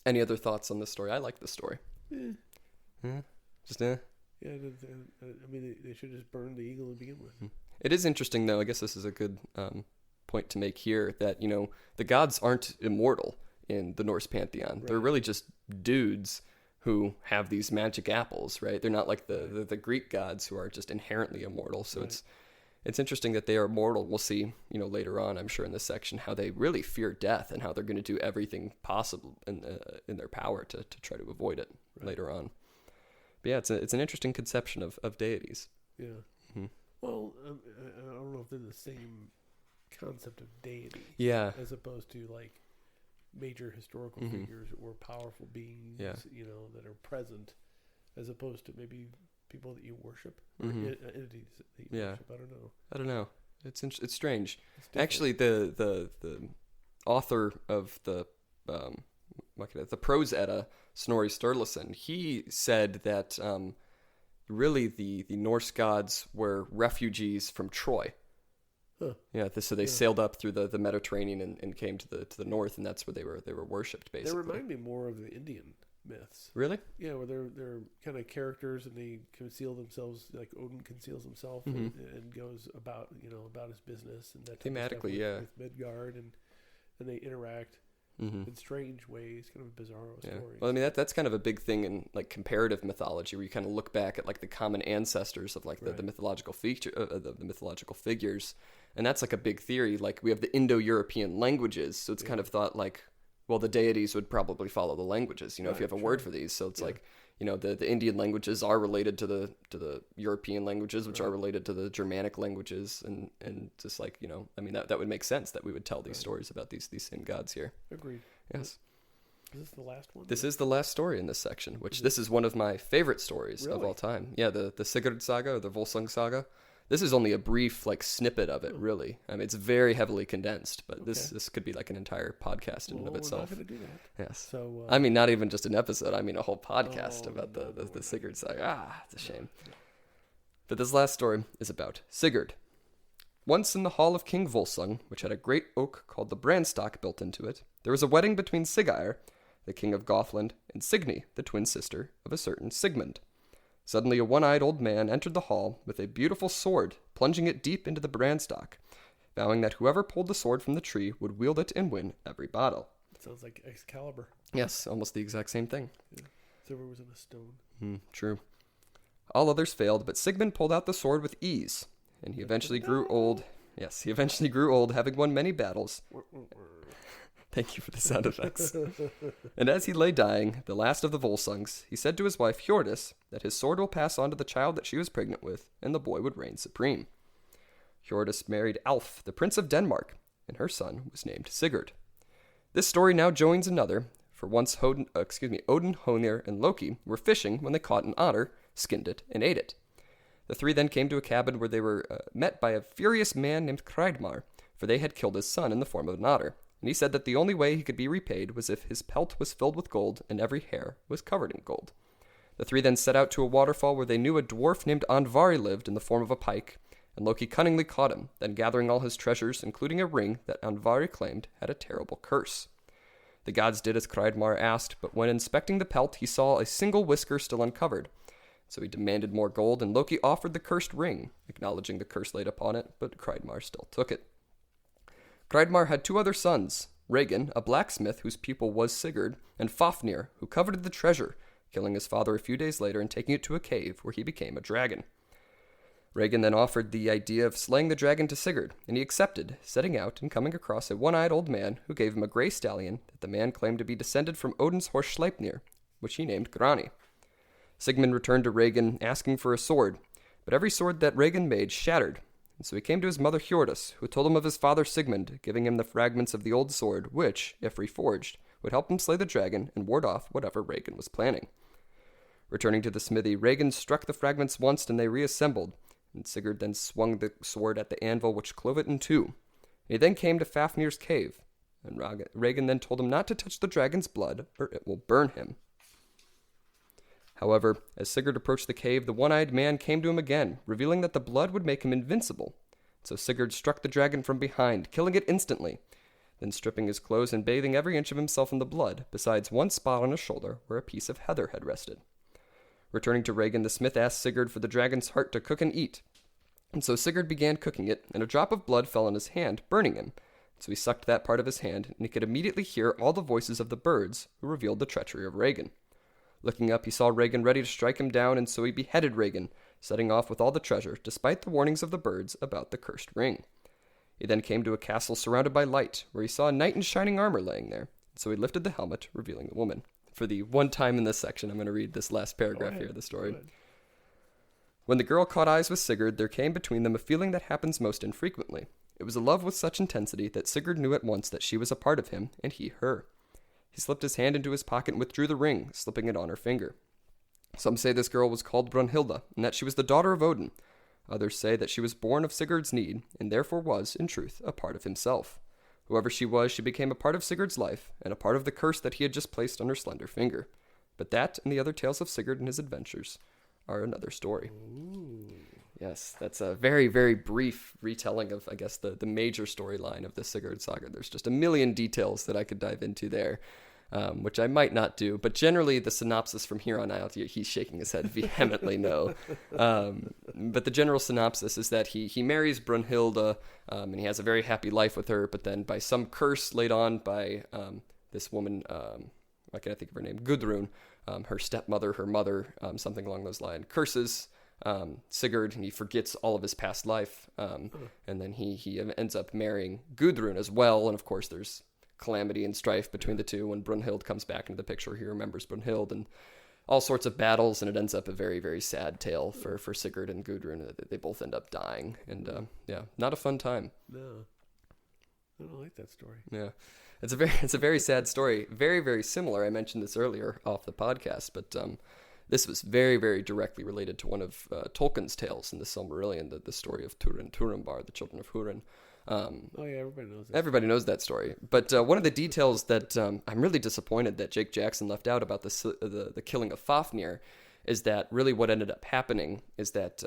Any other thoughts on this story? I like this story. Just Yeah, I mean, they should just burn the eagle to begin with. It is interesting, though. I guess this is a good point to make here, that, the gods aren't immortal in the Norse pantheon. Right. They're really just dudes who have these magic apples, right? They're not like the Greek gods who are just inherently immortal. So it's interesting that they are mortal. We'll see, later on, I'm sure in this section, how they really fear death and how they're going to do everything possible in their power to try to avoid it later on. But yeah, it's an interesting conception of deities. Yeah. Mm-hmm. Well, I don't know if they're the same concept of deity. Yeah. As opposed to like major historical figures or powerful beings, that are present, as opposed to maybe people that you worship, or entities that you worship. I don't know. It's strange. Actually, the author of the Prose Edda, Snorri Sturluson, he said that really the Norse gods were refugees from Troy. Huh. Yeah, so they sailed up through the Mediterranean and came to the north, and that's where they were worshipped, basically. They remind me more of the Indian myths. Really? Yeah, where they're kind of characters, and they conceal themselves, like Odin conceals himself and goes about his business, and that thematically, with Midgard, and they interact in strange ways, kind of bizarro stories. Well, I mean that's kind of a big thing in like comparative mythology, where you kind of look back at like the common ancestors of like the mythological feature, the mythological figures, and that's like a big theory. Like we have the Indo-European languages, so it's kind of thought like, well, the deities would probably follow the languages, if you have a word for these. So it's like, the Indian languages are related to the European languages, which are related to the Germanic languages, and just like, that would make sense that we would tell these stories about these same gods here. Agreed. Yes. Is this the last one? This is the last story in this section, which this is one of my favorite stories of all time. Yeah, the Sigurd saga, or the Volsung saga. This is only a brief snippet of it, really. I mean, it's very heavily condensed, but this could be like an entire podcast in and of itself. We're not going to do that. Yes. So I mean, not even just an episode. I mean, a whole podcast about the Sigurd saga. It's a shame. But this last story is about Sigurd. Once in the hall of King Volsung, which had a great oak called the Branstock built into it, there was a wedding between Siggeir, the king of Gothland, and Signy, the twin sister of a certain Sigmund. Suddenly a one-eyed old man entered the hall with a beautiful sword, plunging it deep into the Branstock, vowing that whoever pulled the sword from the tree would wield it and win every battle. It sounds like Excalibur. Yes, almost the exact same thing. Yeah. Silver was in a stone. True. All others failed, but Sigmund pulled out the sword with ease, and he eventually grew old. Yes, he eventually grew old, having won many battles. Thank you for the sound effects. And as he lay dying, the last of the Volsungs, he said to his wife Hjordis that his sword will pass on to the child that she was pregnant with, and the boy would reign supreme. Hjordis married Alf, the Prince of Denmark, and her son was named Sigurd. This story now joins another, for once Odin, Honir, and Loki were fishing when they caught an otter, skinned it, and ate it. The three then came to a cabin where they were met by a furious man named Kreidmar, for they had killed his son in the form of an otter. And he said that the only way he could be repaid was if his pelt was filled with gold and every hair was covered in gold. The three then set out to a waterfall where they knew a dwarf named Andvari lived in the form of a pike, and Loki cunningly caught him, then gathering all his treasures, including a ring that Andvari claimed had a terrible curse. The gods did as Kreidmar asked, but when inspecting the pelt, he saw a single whisker still uncovered. So he demanded more gold, and Loki offered the cursed ring, acknowledging the curse laid upon it, but Kreidmar still took it. Kreidmar had two other sons, Regin, a blacksmith whose pupil was Sigurd, and Fafnir, who coveted the treasure, killing his father a few days later and taking it to a cave where he became a dragon. Regin then offered the idea of slaying the dragon to Sigurd, and he accepted, setting out and coming across a one-eyed old man who gave him a gray stallion that the man claimed to be descended from Odin's horse Sleipnir, which he named Grani. Sigmund returned to Regin, asking for a sword, but every sword that Regin made shattered, and so he came to his mother Hjordis, who told him of his father Sigmund, giving him the fragments of the old sword, which, if reforged, would help him slay the dragon and ward off whatever Regin was planning. Returning to the smithy, Regin struck the fragments once and they reassembled, and Sigurd then swung the sword at the anvil which clove it in two. He then came to Fafnir's cave, and Regin then told him not to touch the dragon's blood, or it will burn him. However, as Sigurd approached the cave, the one-eyed man came to him again, revealing that the blood would make him invincible. So Sigurd struck the dragon from behind, killing it instantly, then stripping his clothes and bathing every inch of himself in the blood, besides one spot on his shoulder where a piece of heather had rested. Returning to Regin, the smith asked Sigurd for the dragon's heart to cook and eat. And so Sigurd began cooking it, and a drop of blood fell on his hand, burning him. So he sucked that part of his hand, and he could immediately hear all the voices of the birds, who revealed the treachery of Regin. Looking up, he saw Regin ready to strike him down, and so he beheaded Regin, setting off with all the treasure, despite the warnings of the birds about the cursed ring. He then came to a castle surrounded by light, where he saw a knight in shining armor laying there, so he lifted the helmet, revealing the woman. For the one time in this section, I'm going to read this last paragraph here of the story. When the girl caught eyes with Sigurd, there came between them a feeling that happens most infrequently. It was a love with such intensity that Sigurd knew at once that she was a part of him, and he her. He slipped his hand into his pocket and withdrew the ring, slipping it on her finger. Some say this girl was called Brunhilda, and that she was the daughter of Odin. Others say that she was born of Sigurd's need, and therefore was, in truth, a part of himself. Whoever she was, she became a part of Sigurd's life, and a part of the curse that he had just placed on her slender finger. But that, and the other tales of Sigurd and his adventures, are another story. Ooh. Yes, that's a very, very brief retelling of, I guess, the major storyline of the Sigurd saga. There's just a million details that I could dive into there, which I might not do. But generally, the synopsis from here on out, he's shaking his head vehemently no. But the general synopsis is that he marries Brunhilde, and he has a very happy life with her, but then by some curse laid on by this woman, why can't I think of her name? Gudrun, her stepmother, her mother, something along those lines, curses Sigurd, and he forgets all of his past life, and then he ends up marrying Gudrun as well, and of course there's calamity and strife between the two. When Brunhild comes back into the picture, he remembers Brunhild, and all sorts of battles, and it ends up a very, very sad tale for Sigurd and Gudrun. They both end up dying, and not a fun time. No, I don't like that story. Yeah, it's a very sad story. Very, very similar. I mentioned this earlier off the podcast, but this was very, very directly related to one of Tolkien's tales in the Silmarillion, the story of Turin Turambar, the children of Húrin. Everybody knows that. Everybody knows that story. But one of the details that I'm really disappointed that Jake Jackson left out about the killing of Fafnir is that really what ended up happening is that,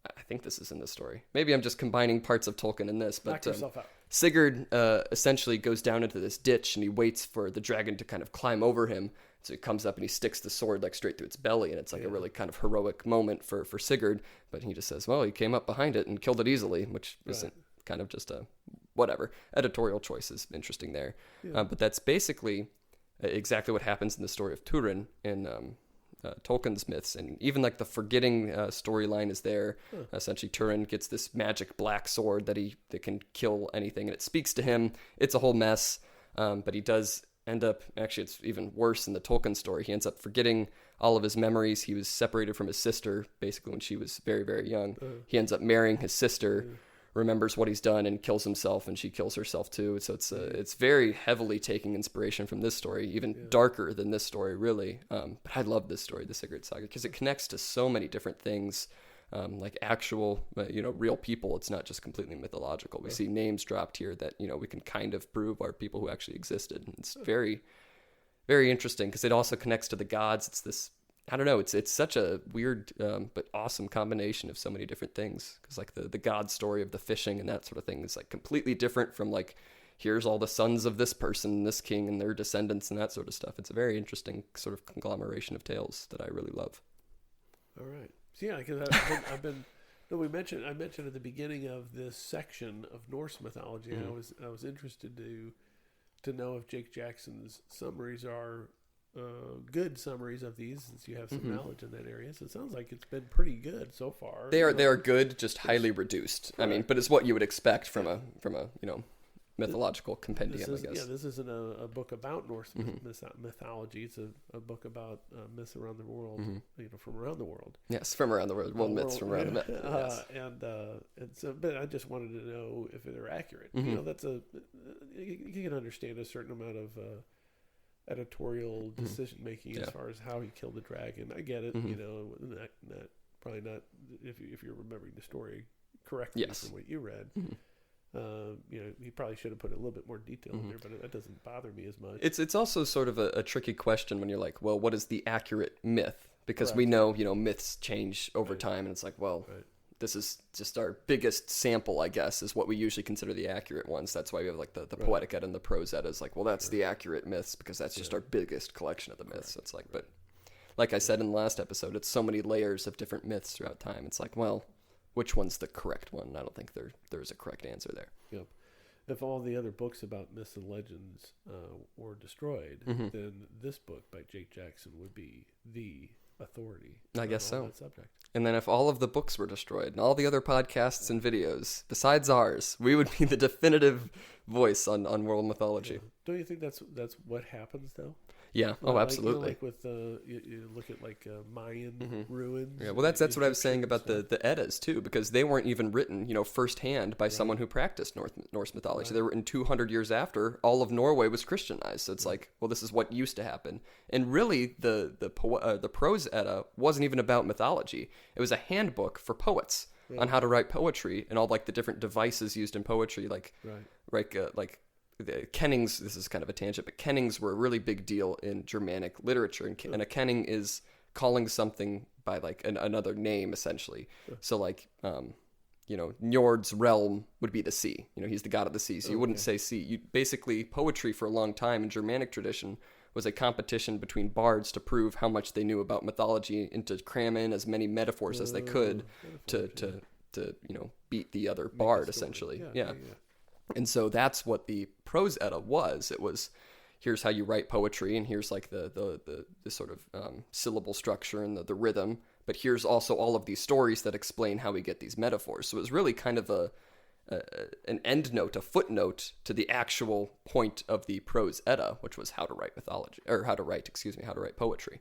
I think this is in the story. Maybe I'm just combining parts of Tolkien in this. But Knock yourself out. Sigurd essentially goes down into this ditch and he waits for the dragon to kind of climb over him. So he comes up and he sticks the sword like straight through its belly, and it's like a really kind of heroic moment for Sigurd. But he just says, well, he came up behind it and killed it easily, which isn't kind of just a whatever. Editorial choice is interesting there. Yeah. But that's basically exactly what happens in the story of Turin in Tolkien's myths. And even like the forgetting storyline is there. Essentially, Turin gets this magic black sword that can kill anything, and it speaks to him. It's a whole mess, but he does end up, actually it's even worse in the Tolkien story. He ends up forgetting all of his memories. He was separated from his sister basically when she was very, very young. He ends up marrying his sister, remembers what he's done, and kills himself, and she kills herself too. So it's very heavily taking inspiration from this story, even darker than this story really. But I love this story, the Sigurd Saga, because it connects to so many different things, like actual real people. It's not just completely mythological. We see names dropped here that we can kind of prove are people who actually existed. And it's very, very interesting because it also connects to the gods. It's this, I don't know, it's such a weird but awesome combination of so many different things, because like the god story of the fishing and that sort of thing is like completely different from like, here's all the sons of this person, this king, and their descendants and that sort of stuff. It's a very interesting sort of conglomeration of tales that I really love. All right. So yeah, because I mentioned at the beginning of this section of Norse mythology, I was interested to know if Jake Jackson's summaries are good summaries of these, since you have some knowledge in that area. So it sounds like it's been pretty good so far. They are good, just highly reduced. Right. I mean, but it's what you would expect from a mythological compendium, I guess. Yeah, this isn't a book about Norse mythology. It's a book about myths around the world, from around the world. Yes, from around the world. Well, myths from around the world. Yes. But I just wanted to know if they're accurate. That's you can understand a certain amount of editorial decision making as far as how he killed the dragon. I get it. Not probably not if you're remembering the story correctly from what you read. He probably should have put a little bit more detail in there, but that doesn't bother me as much. It's also sort of a tricky question when you're like, well, what is the accurate myth? Because we know, myths change over time, and it's like, well, this is just our biggest sample, I guess, is what we usually consider the accurate ones. That's why we have like the Poetic Edda and the Prose Edda is like, well, that's the accurate myths because that's just our biggest collection of the myths. So it's like, but like I said in the last episode, it's so many layers of different myths throughout time. It's like, well, which one's the correct one? I don't think there's a correct answer there. Yep. If all the other books about myths and legends were destroyed, then this book by Jake Jackson would be the authority. I guess so. On that subject. And then if all of the books were destroyed and all the other podcasts and videos besides ours, we would be the definitive voice on world mythology. Yeah. Don't you think that's what happens though? Yeah. Oh, absolutely. Like with you look at like Mayan ruins. Yeah. Well, that's what I was saying about the Eddas too, because they weren't even written, firsthand by someone who practiced Norse mythology. Right. They were written 200 years after all of Norway was Christianized. So it's like, well, this is what used to happen. And really, the Prose Edda wasn't even about mythology. It was a handbook for poets on how to write poetry and all like the different devices used in poetry, like the kennings. This is kind of a tangent, but kennings were a really big deal in Germanic literature, and a kenning is calling something by like another name essentially. So like Njord's realm would be the sea. He's the god of the sea, so you wouldn't say sea. Basically, poetry for a long time in Germanic tradition was a competition between bards to prove how much they knew about mythology and to cram in as many metaphors as they could to beat the other bard essentially. Yeah. And so that's what the Prose Edda was. It was, here's how you write poetry, and here's like the sort of syllable structure and the rhythm, but here's also all of these stories that explain how we get these metaphors. So it was really kind of an end note, a footnote to the actual point of the Prose Edda, which was how to write poetry.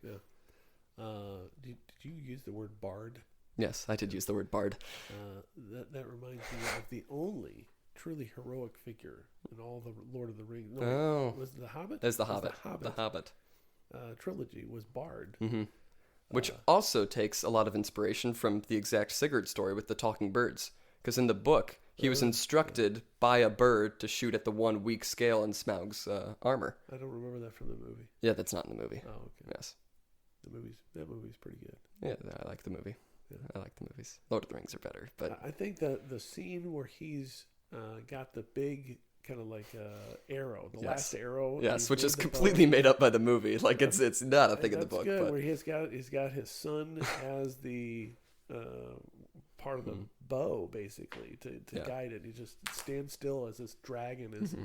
Did you use the word bard? Yes, I did use the word bard. That reminds me of the only truly heroic figure in all the Lord of the Rings. No, was it the Hobbit? There's the Hobbit. The Hobbit. Trilogy was Bard. Mm-hmm. Which also takes a lot of inspiration from the exact Sigurd story with the talking birds. Because in the book, he was instructed by a bird to shoot at the one weak scale in Smaug's armor. I don't remember that from the movie. Yeah, that's not in the movie. Oh, okay. Yes. That movie's pretty good. Yeah, I like the movie. Yeah. I like the movies. Lord of the Rings are better, but I think the scene where he's got the big kind of like arrow, the last arrow. Yes, which is completely made up by the movie. Like it's not a thing in the book. Good, but where he's got his son as the part of the bow, basically to guide it. He just stands still as this dragon is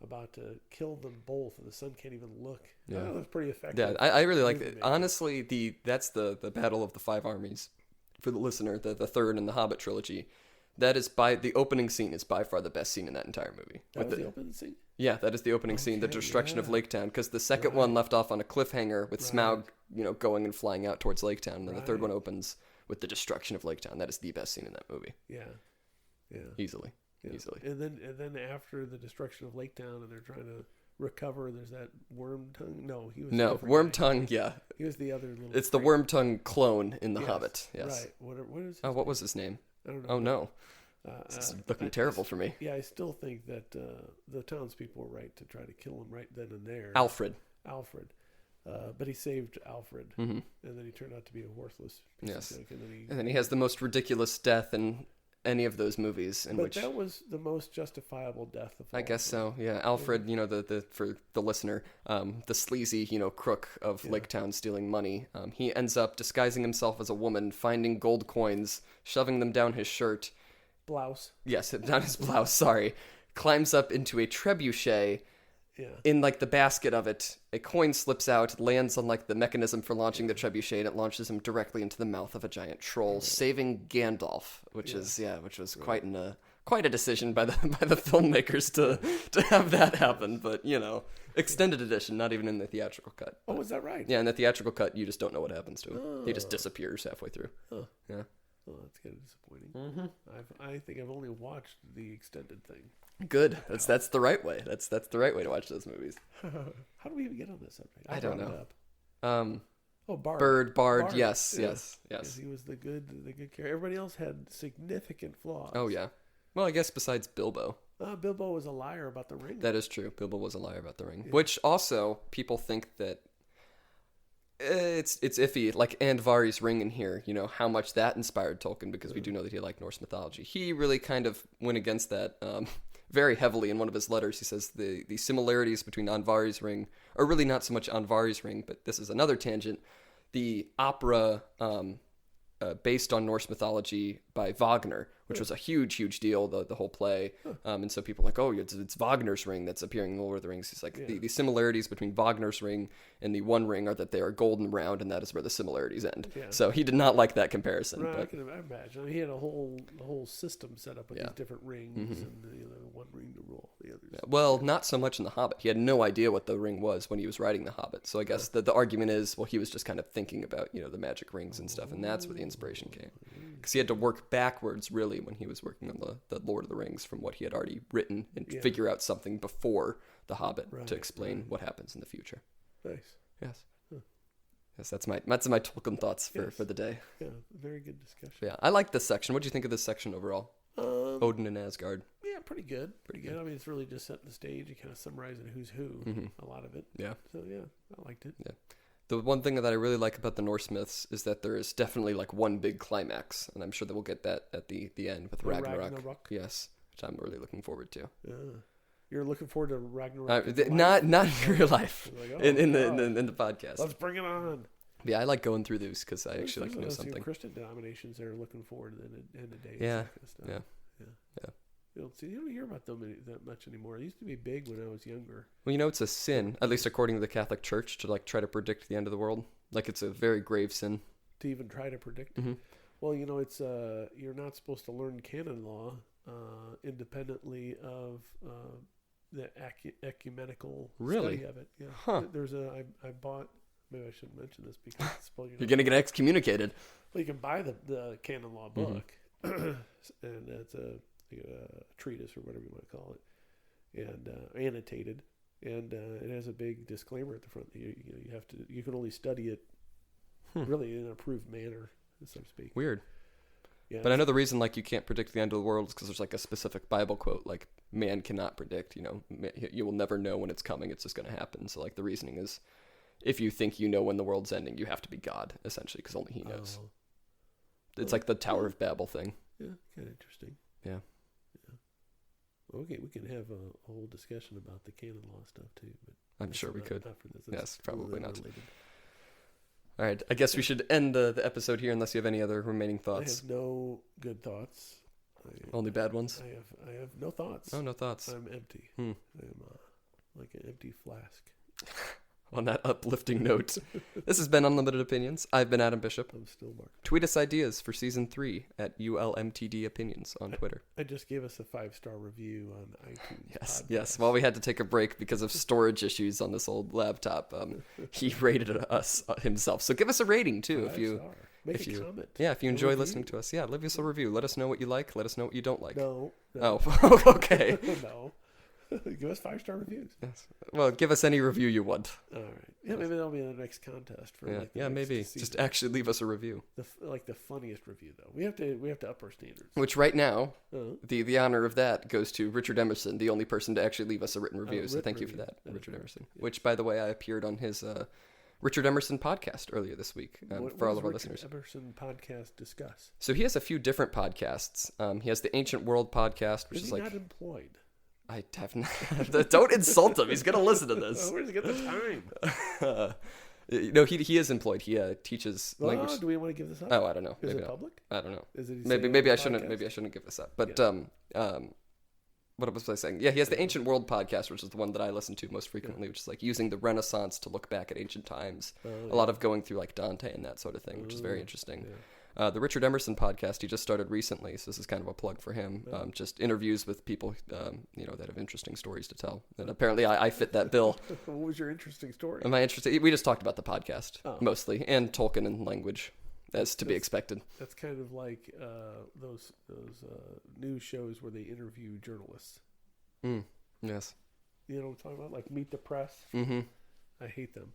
about to kill them both, and the son can't even look. Yeah, that was pretty effective. Yeah, I really like it. Honestly, that's the Battle of the Five Armies for the listener, the third in the Hobbit trilogy. That is the opening scene is by far the best scene in that entire movie. That was the opening scene? Yeah, that is the opening scene, the destruction of Lake Town, because the second one left off on a cliffhanger with Smaug, going and flying out towards Lake Town, and then the third one opens with the destruction of Lake Town. That is the best scene in that movie. Yeah. Easily. And then after the destruction of Lake Town, and they're trying to recover, there's that worm tongue. No, he was worm tongue. Yeah, he was the other little. It's the worm tongue clone in the Hobbit. Yes. Right. What is? What was his name? I don't know. Oh no. This is looking terrible for me. Yeah, I still think that the townspeople were right to try to kill him right then and there. Alfred. But he saved Alfred, and then he turned out to be a worthless piece of junk. And then he has the most ridiculous death in any of those movies. But that was the most justifiable death of all. I guess so, yeah. Alfred, the for the listener, the sleazy, crook of Lake Town stealing money. He ends up disguising himself as a woman, finding gold coins, shoving them down his shirt. Blouse. Yes, down his blouse, sorry. Climbs up into a trebuchet. Yeah. In the basket of it, a coin slips out, lands on the mechanism for launching the trebuchet, and it launches him directly into the mouth of a giant troll, saving Gandalf, which was quite a decision by the filmmakers to have that happen. But extended edition, not even in the theatrical cut. Oh, is that right? Yeah, in the theatrical cut, you just don't know what happens to him. He just disappears halfway through. Oh. Yeah. Oh, that's kind of disappointing. I think I've only watched the extended thing. Good. That's the right way. That's the right way to watch those movies. How do we even get on this subject? I don't know. Bard. Bard. Yes. He was the good character. Everybody else had significant flaws. Oh yeah. Well, I guess besides Bilbo. Bilbo was a liar about the ring. That is true. Bilbo was a liar about the ring, which also people think that it's iffy. Like Andvari's ring in here, how much that inspired Tolkien, because we do know that he liked Norse mythology. He really kind of went against that very heavily in one of his letters. He says the similarities between Andvari's ring are really not so much Andvari's ring, but this is another tangent. The opera based on Norse mythology by Wagner, which was a huge deal, the whole play. And so people are like, oh, it's Wagner's ring that's appearing in Lord of the Rings. He's like, the similarities between Wagner's ring and the One Ring are that they are golden round, and that is where the similarities end. Yeah. So he did not like that comparison. Right, but I can imagine. I mean, he had a whole system set up with these different rings, and one ring to rule the others. Yeah. Well, not so much in The Hobbit. He had no idea what the ring was when he was writing The Hobbit. So I guess the argument is, well, he was just kind of thinking about, the magic rings and stuff, and that's where the inspiration came. Because he had to work backwards, really, when he was working on the Lord of the Rings from what he had already written and figure out something before The Hobbit to explain what happens in the future. Nice. Yes. Yes, that's my Tolkien thoughts for the day. Yeah, very good discussion. Yeah, I like this section. What do you think of this section overall? Odin and Asgard. Yeah, pretty good. I mean, it's really just setting the stage and kind of summarizing who's who, a lot of it. Yeah. So, yeah, I liked it. Yeah. The one thing that I really like about the Norse myths is that there is definitely one big climax, and I'm sure that we'll get that at the end with Ragnarok. Yes, which I'm really looking forward to. Yeah. You're looking forward to Ragnarok? Not in real life. In the podcast. Let's bring it on. Yeah, I like going through those because I actually like to know something. Christian denominations are looking forward to the end of days. Yeah. Yeah. You don't hear about them that much anymore. It used to be big when I was younger. Well, it's a sin, at least according to the Catholic Church, to try to predict the end of the world. It's a very grave sin. To even try to predict. Well, it's you're not supposed to learn canon law independently of the ecumenical study of it. Yeah. Huh. I bought maybe I shouldn't mention this because it's you're gonna get excommunicated. Well, you can buy the canon law book, and it's a treatise or whatever you want to call it, and annotated, and it has a big disclaimer at the front. You can only study it really in an approved manner, so to speak. Weird. Yeah, but I know the reason you can't predict the end of the world is because there's a specific Bible quote man cannot predict. You will never know when it's coming. It's just going to happen. So the reasoning is, if you think you know when the world's ending, you have to be God essentially because only He knows. It's like the Tower of Babel thing. Yeah, kind of interesting. Yeah. Okay, we can have a whole discussion about the canon law stuff too. But I'm sure we could. Not for this. Yes, probably not. Related. All right, I guess we should end the episode here unless you have any other remaining thoughts. I have no good thoughts. Only bad ones? I have no thoughts. Oh, no thoughts. I'm empty. I'm like an empty flask. On that uplifting note, this has been Unlimited Opinions. I've been Adam Bishop. I'm still Mark. Tweet us ideas for Season 3 at ULMTD Opinions on Twitter. I just gave us a 5-star review on iTunes. Yes. While we had to take a break because of storage issues on this old laptop, he rated us himself. So give us a rating, too. Make a comment. Yeah, if you enjoy listening to us. Yeah, leave us a review. Let us know what you like. Let us know what you don't like. No. Oh, okay. No. Give us 5-star reviews. Yes. Well, give us any review you want. All right. Yeah, maybe that'll be the next contest for maybe season. Just actually leave us a review. The funniest review though. We have to up our standards. Which right now, the honor of that goes to Richard Emerson, the only person to actually leave us a written review. So thank you for that, Richard Emerson. Yeah. Which, by the way, I appeared on his Richard Emerson podcast earlier this week for all of our listeners. What does Emerson podcast discuss? So he has a few different podcasts. He has the Ancient World podcast, which is not employed. I have not. Don't insult him. He's going to listen to this. Where does he get the time? No, he is employed. He teaches language. Do we want to give this up? Oh, I don't know. Is it public? I don't know. Is it maybe I shouldn't. Maybe I shouldn't give this up. But what was I saying? Yeah, he has the Ancient World podcast, which is the one that I listen to most frequently, which is using the Renaissance to look back at ancient times. A lot of going through Dante and that sort of thing, which is very interesting. Yeah. The Richard Emerson podcast he just started recently, so this is kind of a plug for him. Just interviews with people, that have interesting stories to tell. And apparently, I fit that bill. What was your interesting story? Am I interested? We just talked about the podcast mostly, and Tolkien and language, as to be expected. That's kind of like those news shows where they interview journalists. Yes. You know what I'm talking about? Meet the Press. Mm-hmm. I hate them.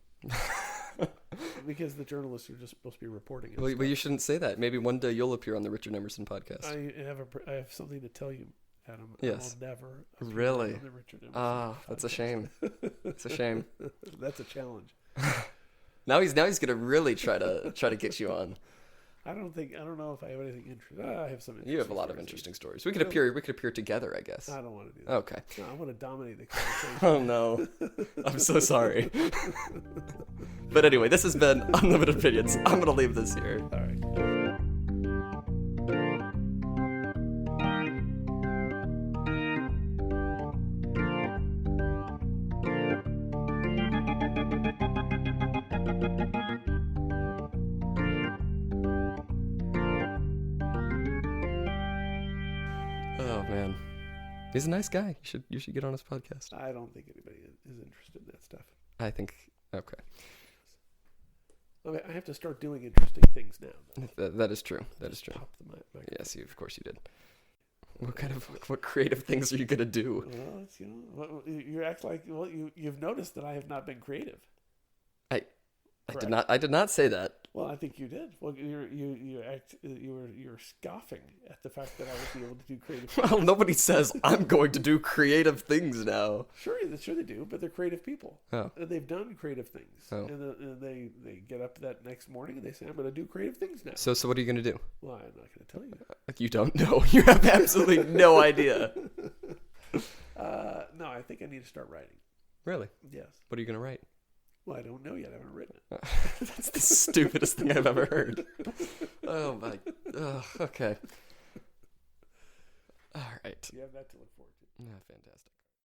Because the journalists are just supposed to be reporting. Well, you shouldn't say that. Maybe one day you'll appear on the Richard Emerson podcast. I have something to tell you, Adam. Yes. I will never really? on the Richard Emerson podcast. That's a shame. It's a shame. That's a challenge. Now he's gonna really try to get you on. I don't know if I have anything interesting. I have some. You have a lot of interesting stories. We could appear together, I guess. I don't want to do that. Okay. No, I want to dominate the conversation. Oh no, I'm so sorry. But anyway, this has been Unlimited Opinions. I'm gonna leave this here. All right. Oh man, he's a nice guy. You should get on his podcast. I don't think anybody is interested in that stuff. I think okay. I have to start doing interesting things now. That is true. That is true. Yes, of course you did. What creative things are you gonna do? Well, you act like you've noticed that I have not been creative. I did not say that. Well, I think you did. Well, you're scoffing at the fact that I would be able to do creative things. Well, nobody says I'm going to do creative things now. Sure they do, but they're creative people. Oh. And they've done creative things. Oh. And they get up that next morning and they say, I'm going to do creative things now. So what are you going to do? Well, I'm not going to tell you. You don't know. You have absolutely no idea. No, I think I need to start writing. Really? Yes. What are you going to write? Well, I don't know yet. I haven't written it. That's the stupidest thing I've ever heard. Oh, my. Okay. All right. You have that to look forward to. Yeah, fantastic.